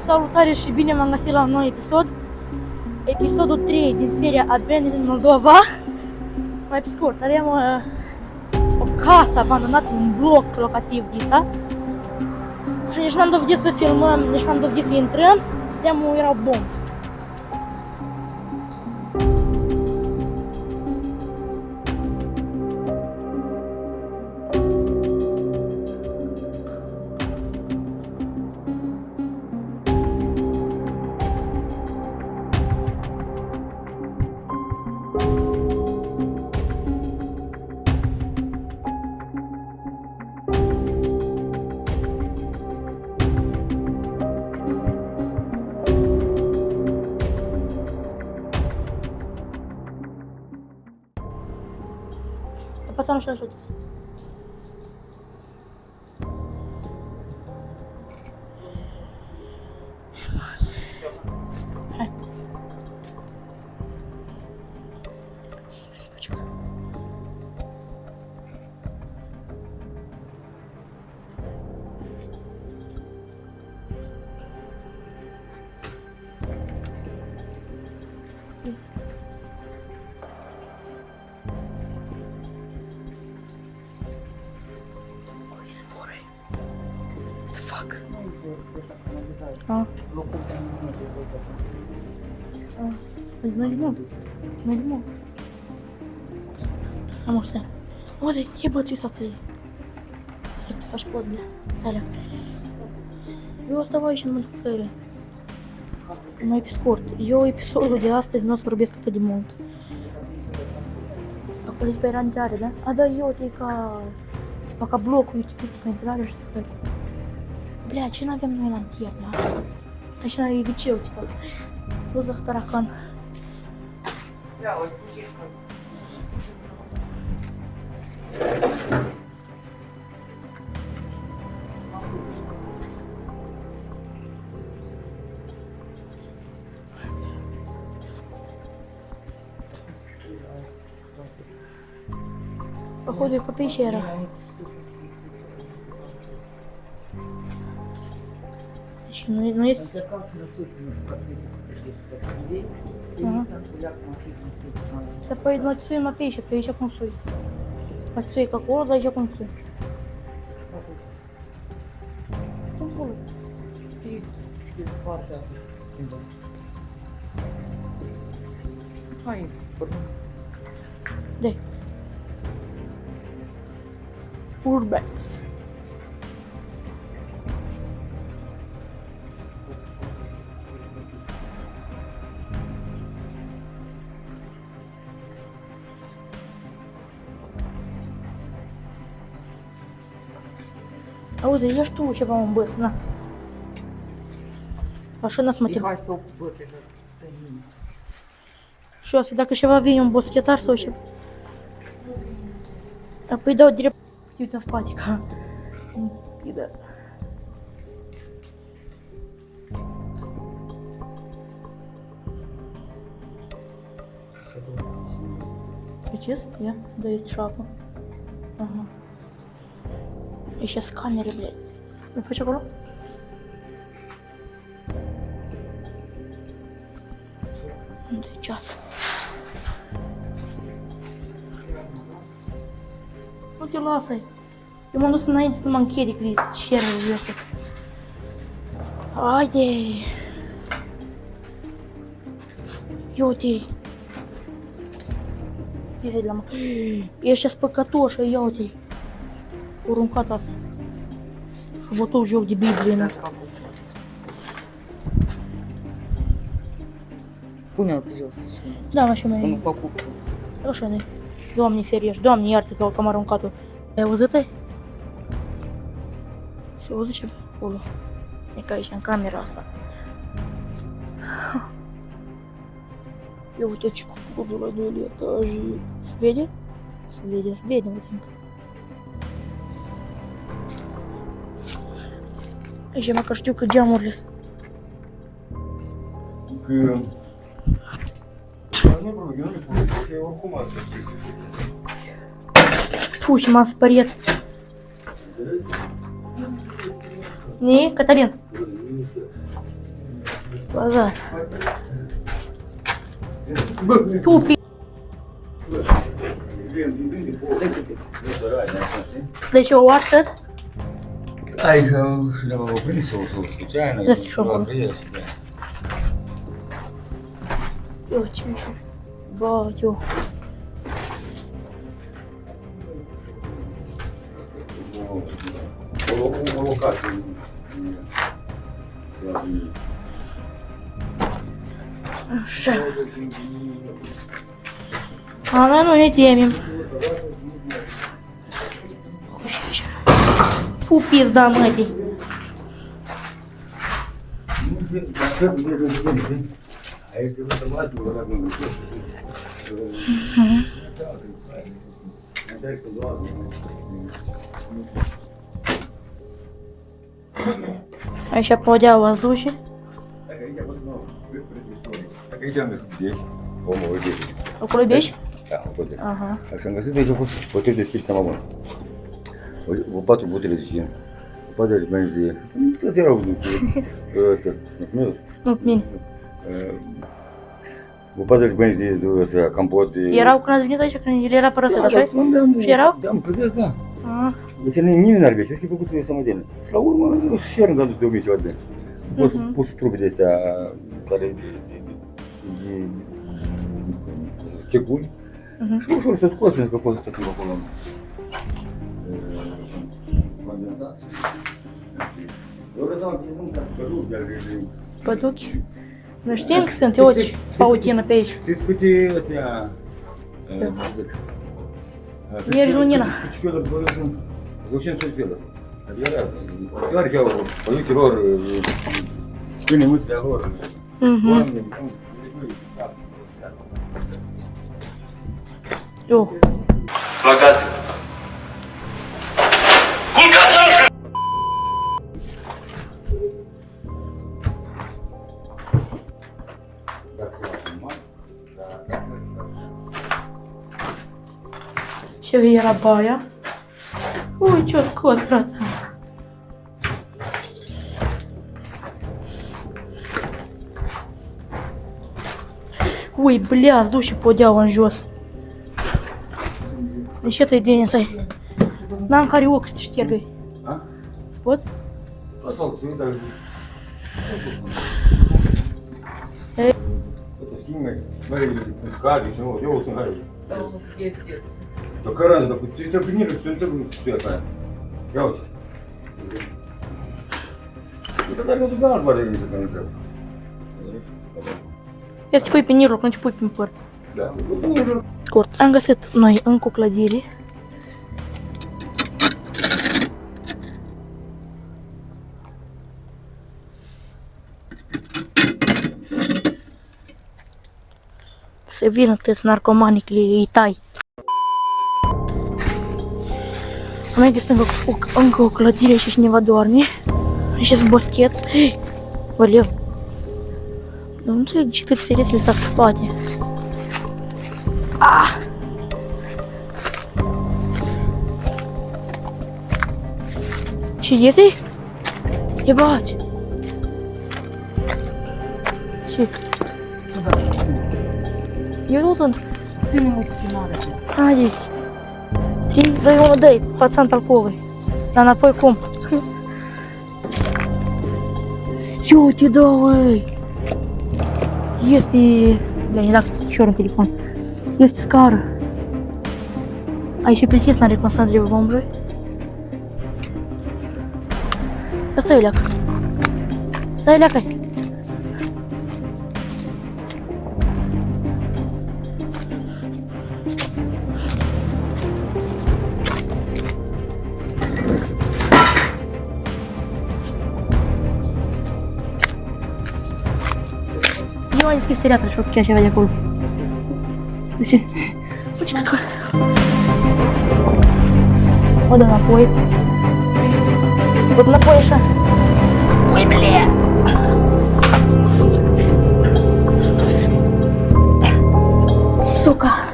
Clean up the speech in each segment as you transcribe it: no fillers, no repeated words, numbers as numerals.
Salutare și bine m-am găsit la un nou episod. Episodul 3 din seria Abandoned din Moldova. Mai pe scurt, avem o casă abandonată, un bloc locativ din asta. Și nici n-am dovedit să filmăm, nici n-am dovedit să intrăm. De-amu erau bombi. Пацан ще щось. Nu. Am urțea. Auzi, e bățuisa ți-i. Stai că tu faci pod, bine. Țalea. Eu stau aici în mâncare. Mai pe scurt. Eu episodul de astăzi nu o să vorbesc atât de mult. Acolo pe era intrare, da? A, da, eu te ca blocul, uite, fizică intrare și scări. Blea, ce n-avem noi lanterne asta? Deci noi e liceu, tipa. Eu zic taracan. Da, o sfârșit căs. Походу, e ca peșera. Și nu este... Ага. Да поеднаться на печь, печь консуй. Отцей как орда, я консуй. Дай. Urbex. Auzi, ia și tu ceva în băț, na. Așa n-ați mă tem. Hai să o bățe să te minți. Și o să dacă ceva vine un boschetar sau ceva. Apoi dau direct uite în spate ca... Da. Причес? Я? Да, есть шапа. Ага. И сейчас камеры, блядь. Ну, почему? Да, час. Nu te lasă. Eu m-am dus înainte să nu mă închede cu șerul ăsta. Haide! Ia-te! Ia-te de la mă. Ești spăcătoșă, ia-te! Uruncat asta. Și bătut joc de Biblie în asta. Pune-l pe jos și... Da, așa mai... Unul pe cup. Așa ne. Doamne ferești, Doamne iartă că am aruncat-o. Ai auzit-o? Se auzi ceva acolo. E ca aici, în camera asta. Ia uite ce cu la 2 etaje. Se vede? Se vede, uite încă. Aici măcar știu că geamurile sunt. Nu problemă, eu oricum asta știu. Puși, m-am speriat. Не, Катарин. Базар. Тупи. De ce o aștept? Aici le-am prins-o случайно. Este și acolo. Eu ce? Bă, eu. O locație. Așa. Mama, nu ne temem. Fu pizda mătii. Aici trebuie să mă ajut, dacă nu Aici podea воздухе. Aici am găsit bieși, omul bieși. Acolo bești? Da, acolo. Aha. Așa am găsit aici, a fost botez de spirit cam bun. O 4 botele de gin, o 40 de benzi de... Toți erau ăsta, Nu, cu mine. O 40 de benzi de ăsta, campot de... Erau când ați venit aici, când el era părăsit, așa? Și erau? Da, am credeți, da. Ah. Deci nimeni n-ar bieși, că e făcut samădele. Și la urmă, și iar în adus de 1000 ceva de ani. Pus trupe de astea care... Ce buni. Și ușor să scoți, pentru că poți să te acolo. Condensat. Eu vreau să mă prezint ca păduchi de... Păduchi? Nu știm că sunt ochi pautină pe aici. Știți câte astea... Mergi lunina. Câte feluri, bă, sunt 500 feluri. Adică, chiar că au păduchii lor, pâine mâțile lor, oameni, Eu. Magazie. Ce era baia? Ui, ce-o scos, brată. Ui, bля, duși podeaua în jos. Deci ce te-ai Denis, ai? N-am carioc să te ștergăi. A? Îți poți? Așa, țin, dar... Ei. Schimbe, mai scade și nu, eu sunt hai. E piesă. Dar care dacă ți se plinire, ce trebuie să fie aia. Ia uite. Dar nu sunt alt bare de când trebuie. Ia să te pui pe nirul, până te pui pe părți. Da. Scurt, am găsit noi încă o clădire. Să vină câteți narcomanii că îi tai. Am mai găsit încă o clădire și cineva doarme. Și sunt boscheți. Oleu. Dar nu înțeleg de ce câte ferestrele s-au pe spate. Ah! Ce iese? E bate. Ce? Eu nu sunt. Ține-mă stimare. Haide. 3, 2, 1, dă-i. Pațan talcovăi. Dar înapoi cum? Eu te dau, ăi. Este... Bine, ne-a dat șor în telefon. Este scară. Aici e precis la reconstruire bombului. Stai, leacă. Stai, leacă. Eu am deschis fereastra și o pichea ceva de acolo. De ce? Uite că... O dă înapoi. O dă înapoi așa. Ui, bля! Suca!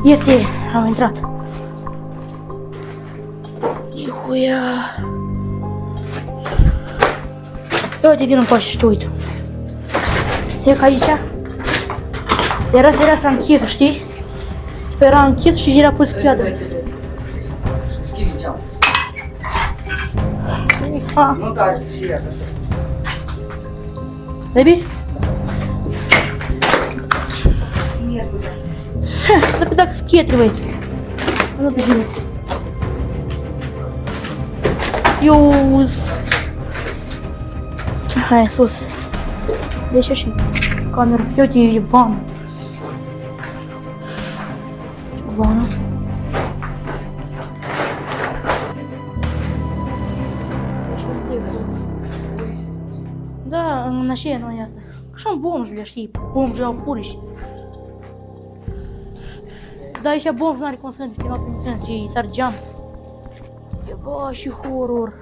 Este! Am intrat. Nihuia! Eu uite, vin încoace și te uit. E că aici era fereastra închisă, știi? Era închisă și era pus piatră. Schimbi geamul. Ah, Nu care și ea. Debiți? Dar pe dacă schietri, băi. Nu te gine. Iuz. Hai, sus. Deci așa cameră. Eu uite, e vană. Vană. Da, în așa nu e asta. Așa un bomjul, știi, bomjul au puriș. Da, aici bomj n-are cum să intri, că nu prin centru, e sargean. E bă, și horror.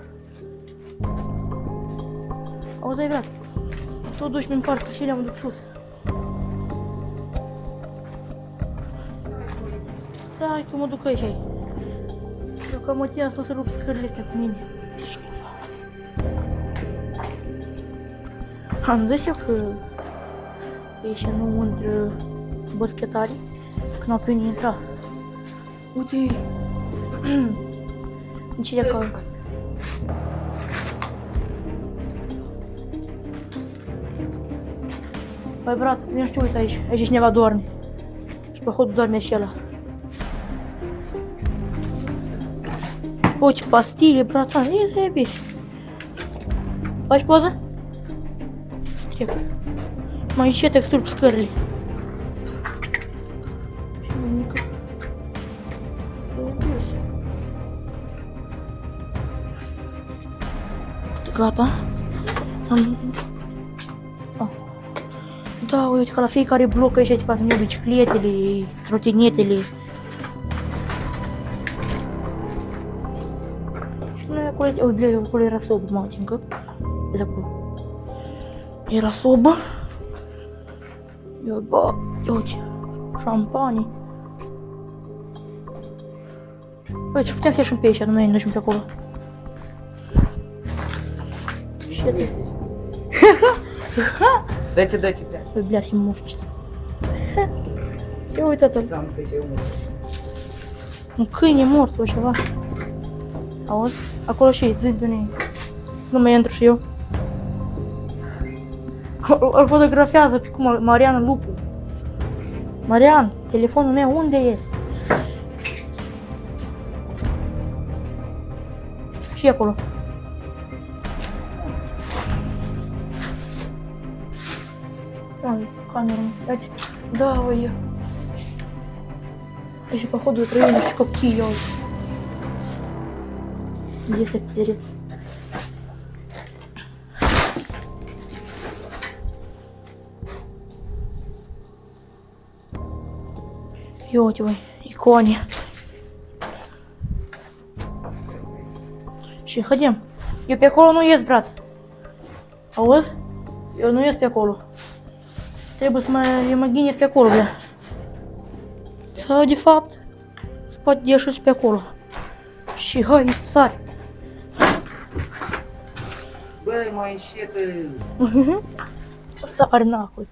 Auzi, ai vrea? Tu duci prin partea și le-am duc sus. Stai că mă duc aici. Eu că mă țin să rup scările astea cu mine. Am zis eu că aici nu intră boschetarii, că n-au pe unde intra. Uite! Nici de acolo. Băi, brat, vino și te uite aici. Aici cineva doarme. Și pe hodul doarme și ăla. Uite, pastile, brațan, e să iebisi. Faci poză? Strep. Mai ce texturi pe scările. Gata. Da, uite că la fiecare bloc aici se pasă bicicletele, trotinetele. Nu e acolo, oi, bля, acolo era sobă, mă, încă. Vezi acolo. Era sobă. Eu, bă, uite, șampanii. Uite, și putem să ieșim pe aici, nu noi ne ducem pe acolo. Ce-te? Dă-te, bля. Băi, блядь, e muști. Ia uite-te. Am că și eu mă. Un câine mort sau ceva. Auzi? Acolo și zi de unii. Să nu mai intru și eu. Îl fotografiază pe cum Marian Lupu. Marian, telefonul meu unde e? Și acolo. Ой, камеру. Блядь. Да, ой. Еще походу немножечко какие. Где перец? Ёть, ой, иконе. Și ходим. Eu pe acolo nu ies, brat. Auzi? Eu nu ies pe acolo. Trebuie să mă imaginez pe acolo, bля. Sau, de fapt, să pot ieși pe acolo. Și hai, sari. Băi, mai înșetă. Sari, nahui.